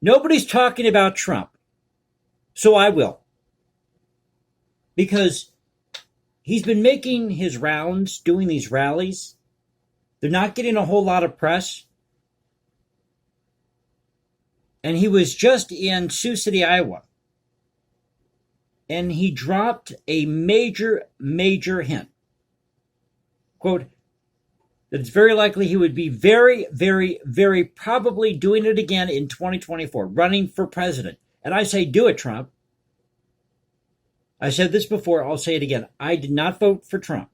Nobody's talking about Trump, so I will. Because he's been making his rounds, doing these rallies. They're not getting a whole lot of press. And he was just in Sioux City, Iowa. And he dropped a major, major hint. Quote, that it's very likely he would be very, very, very probably doing it again in 2024, running for president. And I say, do it, Trump. I said this before, I'll say it again. I did not vote for Trump.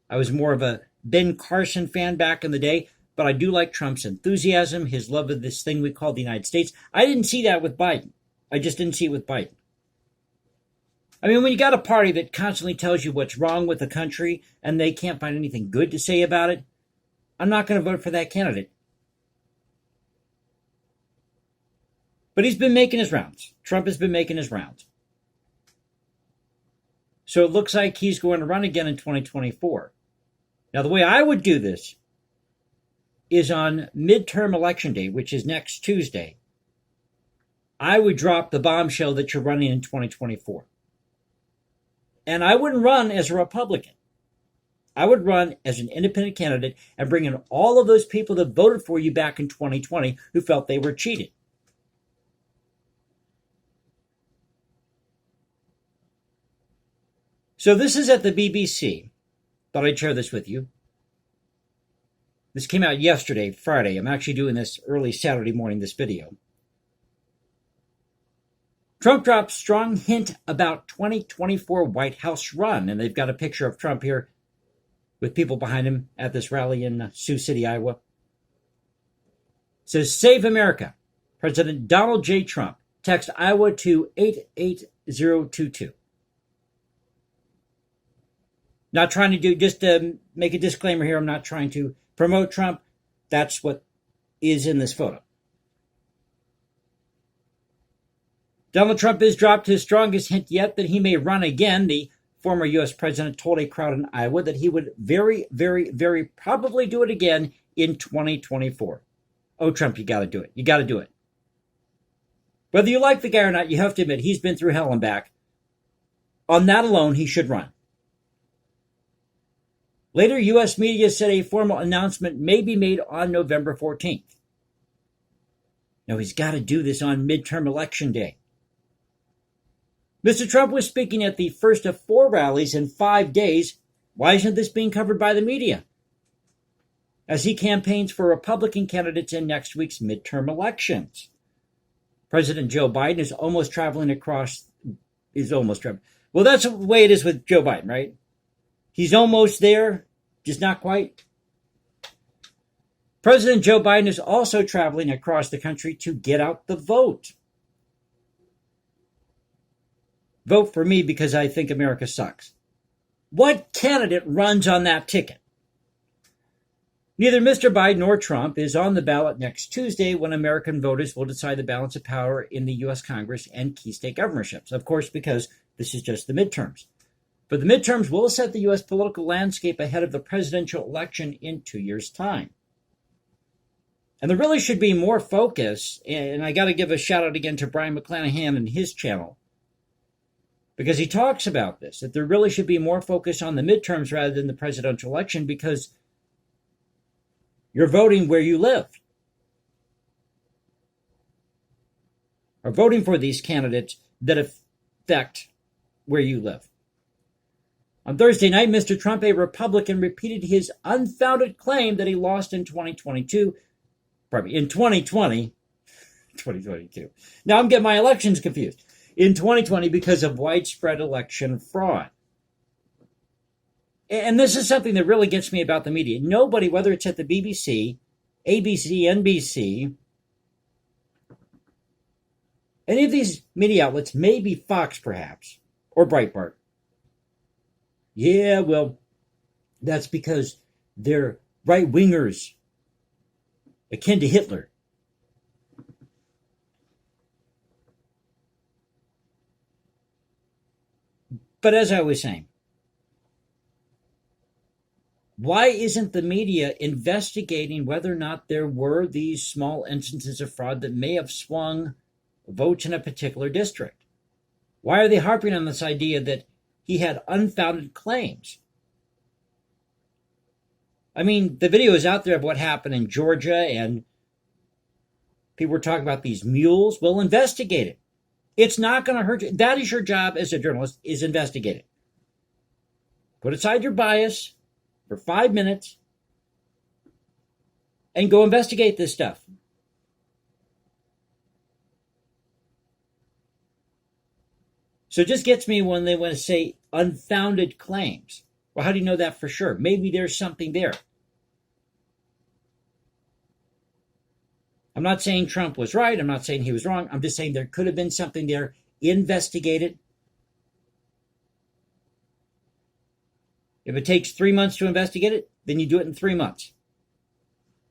I was more of a Ben Carson fan back in the day, but I do like Trump's enthusiasm, his love of this thing we call the United States. I didn't see that with Biden. I just didn't see it with Biden. I mean, when you got a party that constantly tells you what's wrong with the country and they can't find anything good to say about it, I'm not going to vote for that candidate. But he's been making his rounds. Trump has been making his rounds. So it looks like he's going to run again in 2024. Now, the way I would do this is on midterm election day, which is next Tuesday. I would drop the bombshell that you're running in 2024. And I wouldn't run as a Republican. I would run as an independent candidate and bring in all of those people that voted for you back in 2020 who felt they were cheated. So this is at the BBC. Thought I'd share this with you. This came out yesterday, Friday. I'm actually doing this early Saturday morning, this video. Trump drops strong hint about 2024 White House run. And they've got a picture of Trump here with people behind him at this rally in Sioux City, Iowa. It says, Save America. President Donald J. Trump. Text Iowa to 88022. Not trying to do, just to make a disclaimer here, I'm not trying to promote Trump. That's what is in this photo. Donald Trump has dropped his strongest hint yet that he may run again. The former U.S. president told a crowd in Iowa that he would very, very, very probably do it again in 2024. Oh, Trump, you got to do it. You got to do it. Whether you like the guy or not, you have to admit he's been through hell and back. On that alone, he should run. Later, U.S. media said a formal announcement may be made on November 14th. Now, he's got to do this on midterm election day. Mr. Trump was speaking at the first of 4 rallies in 5 days. Why isn't this being covered by the media? As he campaigns for Republican candidates in next week's midterm elections. President Joe Biden is almost traveling across, well, that's the way it is with Joe Biden, right? He's almost there, just not quite. President Joe Biden is also traveling across the country to get out the vote. Vote for me because I think America sucks. What candidate runs on that ticket? Neither Mr. Biden nor Trump is on the ballot next Tuesday when American voters will decide the balance of power in the U.S. Congress and key state governorships. Of course, because this is just the midterms. But the midterms will set the U.S. political landscape ahead of the presidential election in 2 years' time. And there really should be more focus, and I got to give a shout out again to Brian McClanahan and his channel, because he talks about this, that there really should be more focus on the midterms rather than the presidential election, because you're voting where you live, or voting for these candidates that affect where you live. On Thursday night, Mr. Trump, a Republican, repeated his unfounded claim that he lost in 2022. In 2022. Now I'm getting my elections confused. In 2020 because of widespread election fraud. And this is something that really gets me about the media. Nobody, whether it's at the BBC, ABC, NBC, any of these media outlets, maybe Fox perhaps, or Breitbart. Yeah, well, that's because they're right-wingers, akin to Hitler. But as I was saying, Why isn't the media investigating whether or not there were these small instances of fraud that may have swung votes in a particular district? Why are they harping on this idea that he had unfounded claims? I mean, the video is out there of what happened in Georgia, and people were talking about these mules. Well, investigate it. It's not going to hurt you. That is your job as a journalist, is investigate it. Put aside your bias for 5 minutes and go investigate this stuff. So it just gets me when they want to say unfounded claims. Well, how do you know that for sure? Maybe there's something there. I'm not saying Trump was right. I'm not saying he was wrong. I'm just saying there could have been something there. Investigate it. If it takes 3 months to investigate it, then you do it in 3 months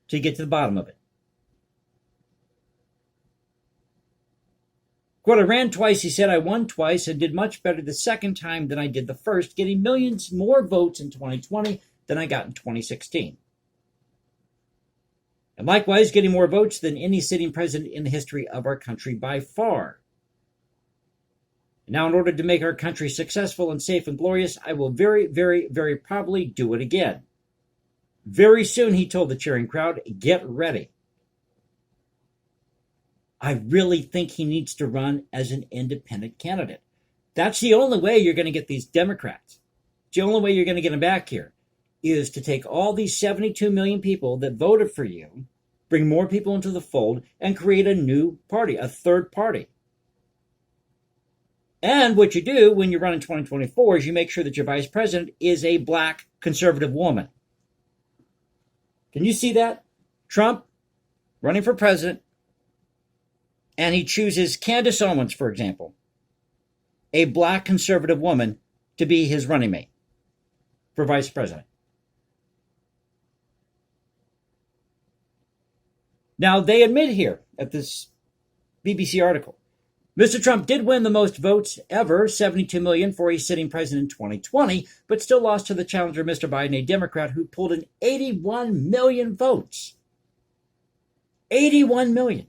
till you get to the bottom of it. Quote, I ran twice, he said. I won twice and did much better the second time than I did the first, getting millions more votes in 2020 than I got in 2016. And likewise, getting more votes than any sitting president in the history of our country by far. Now, in order to make our country successful and safe and glorious, I will very, very, very probably do it again. Very soon, he told the cheering crowd, get ready. I really think he needs to run as an independent candidate. That's the only way you're going to get these Democrats. The only way you're going to get them back here is to take all these 72 million people that voted for you, bring more people into the fold, and create a new party, a third party. And what you do when you run in 2024 is you make sure that your vice president is a black conservative woman. Can you see that? Trump running for president, and he chooses Candace Owens, for example, a black conservative woman, to be his running mate for vice president. Now, they admit here at this BBC article, Mr. Trump did win the most votes ever, 72 million, for a sitting president in 2020, but still lost to the challenger, Mr. Biden, a Democrat who pulled in 81 million votes. 81 million.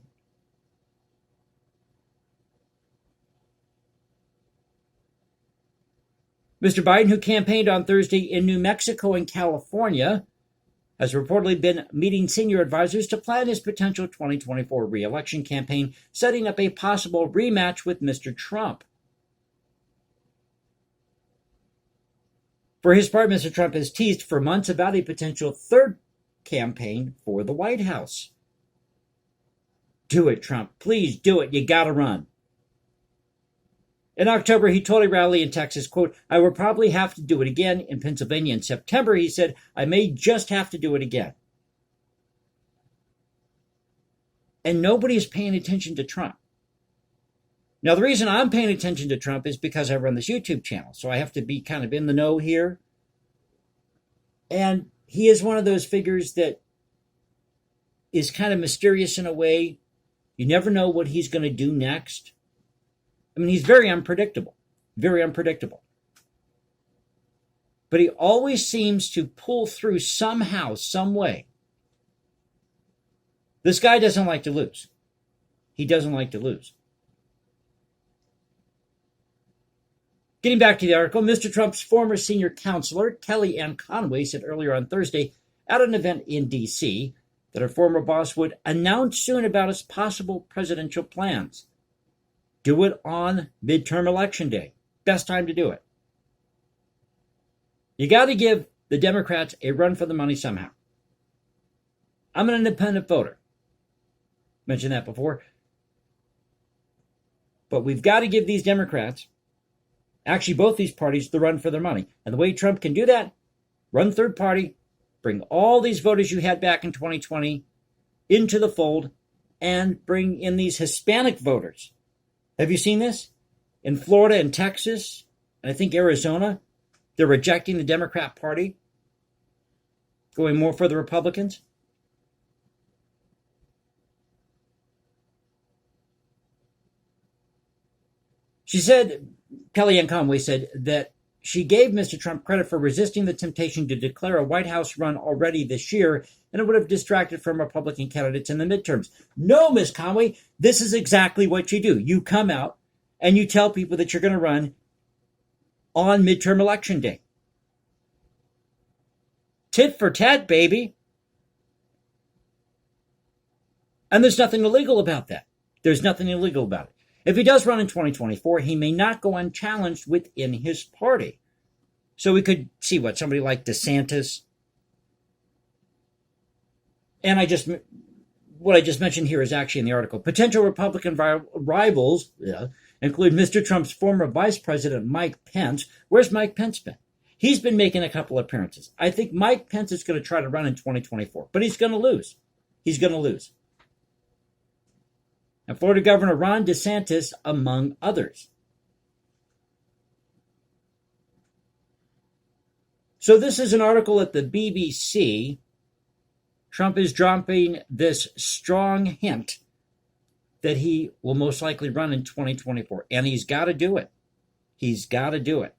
Mr. Biden, who campaigned on Thursday in New Mexico and California, has reportedly been meeting senior advisors to plan his potential 2024 re-election campaign, setting up a possible rematch with Mr. Trump. For his part, Mr. Trump has teased for months about a potential third campaign for the White House. Do it, Trump. Please do it. You gotta run. In October, he told a rally in Texas, quote, I will probably have to do it again. In Pennsylvania in September, he said, I may just have to do it again. And nobody is paying attention to Trump. Now, the reason I'm paying attention to Trump is because I run this YouTube channel, so I have to be kind of in the know here. And he is one of those figures that is kind of mysterious in a way. You never know what he's going to do next. I mean, he's very unpredictable, very unpredictable. But he always seems to pull through somehow, some way. This guy doesn't like to lose. He doesn't like to lose. Getting back to the article, Mr. Trump's former senior counselor, Kellyanne Conway, said earlier on Thursday at an event in D.C. that her former boss would announce soon about his possible presidential plans. Do it on midterm election day. Best time to do it. You got to give the Democrats a run for the money somehow. I'm an independent voter. Mentioned that before. But we've got to give these Democrats, actually both these parties, the run for their money. And the way Trump can do that, run third party, bring all these voters you had back in 2020 into the fold, and bring in these Hispanic voters. Have you seen this? In Florida and Texas, and I think Arizona, they're rejecting the Democrat Party, going more for the Republicans. She said, Kellyanne Conway said, that she gave Mr. Trump credit for resisting the temptation to declare a White House run already this year, and it would have distracted from Republican candidates in the midterms. No, Ms. Conway, this is exactly what you do. You come out and you tell people that you're going to run on midterm election day. Tit for tat, baby. And there's nothing illegal about that. There's nothing illegal about it. If he does run in 2024, he may not go unchallenged within his party. So we could see somebody like DeSantis. And what I just mentioned here is actually in the article. Potential Republican rivals include Mr. Trump's former Vice President, Mike Pence. Where's Mike Pence been? He's been making a couple of appearances. I think Mike Pence is going to try to run in 2024, but he's going to lose. He's going to lose. And Florida Governor Ron DeSantis, among others. So this is an article at the BBC. Trump is dropping this strong hint that he will most likely run in 2024. And he's got to do it. He's got to do it.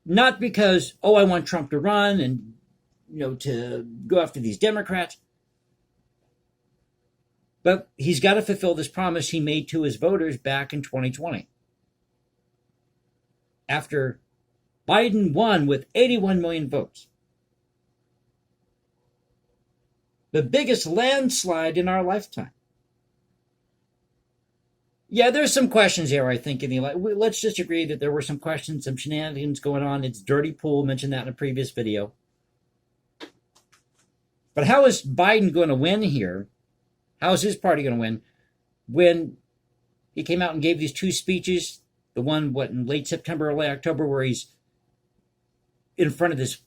Not because, I want Trump to run and, to go after these Democrats. But he's got to fulfill this promise he made to his voters back in 2020. After Biden won with 81 million votes. The biggest landslide in our lifetime. Yeah, there's some questions here, I think. Let's just agree that there were some questions, some shenanigans going on. It's dirty pool, mentioned that in a previous video. But how is Biden going to win here? How is his party going to win when he came out and gave these two speeches? The one, in late September, early October, where he's in front of this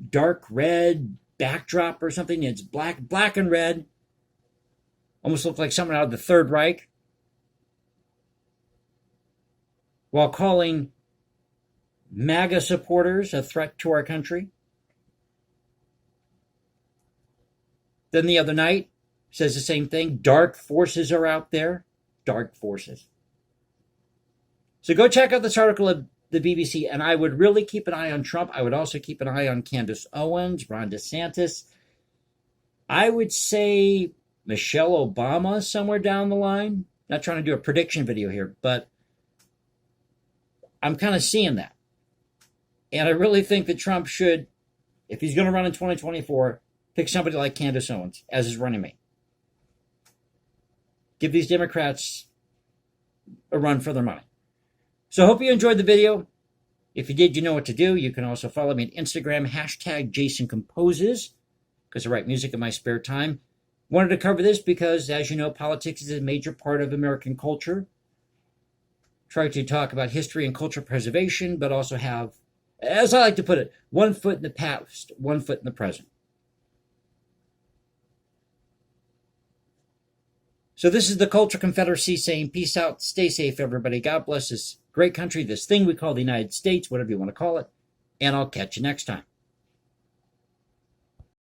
dark red backdrop or something. It's black and red. Almost looked like someone out of the Third Reich. While calling MAGA supporters a threat to our country. Then the other night, says the same thing. Dark forces are out there. Dark forces. So go check out this article at the BBC, and I would really keep an eye on Trump. I would also keep an eye on Candace Owens, Ron DeSantis. I would say Michelle Obama somewhere down the line. Not trying to do a prediction video here, but I'm kind of seeing that. And I really think that Trump should, if he's going to run in 2024, pick somebody like Candace Owens as his running mate. Give these Democrats a run for their money. So I hope you enjoyed the video. If you did, you know what to do. You can also follow me on Instagram, #JasonComposes, because I write music in my spare time. Wanted to cover this because, as you know, politics is a major part of American culture. Try to talk about history and culture preservation, but also have, as I like to put it, one foot in the past, one foot in the present. So this is the Culture Confederacy saying, peace out, stay safe, everybody. God bless this great country, this thing we call the United States, whatever you want to call it. And I'll catch you next time.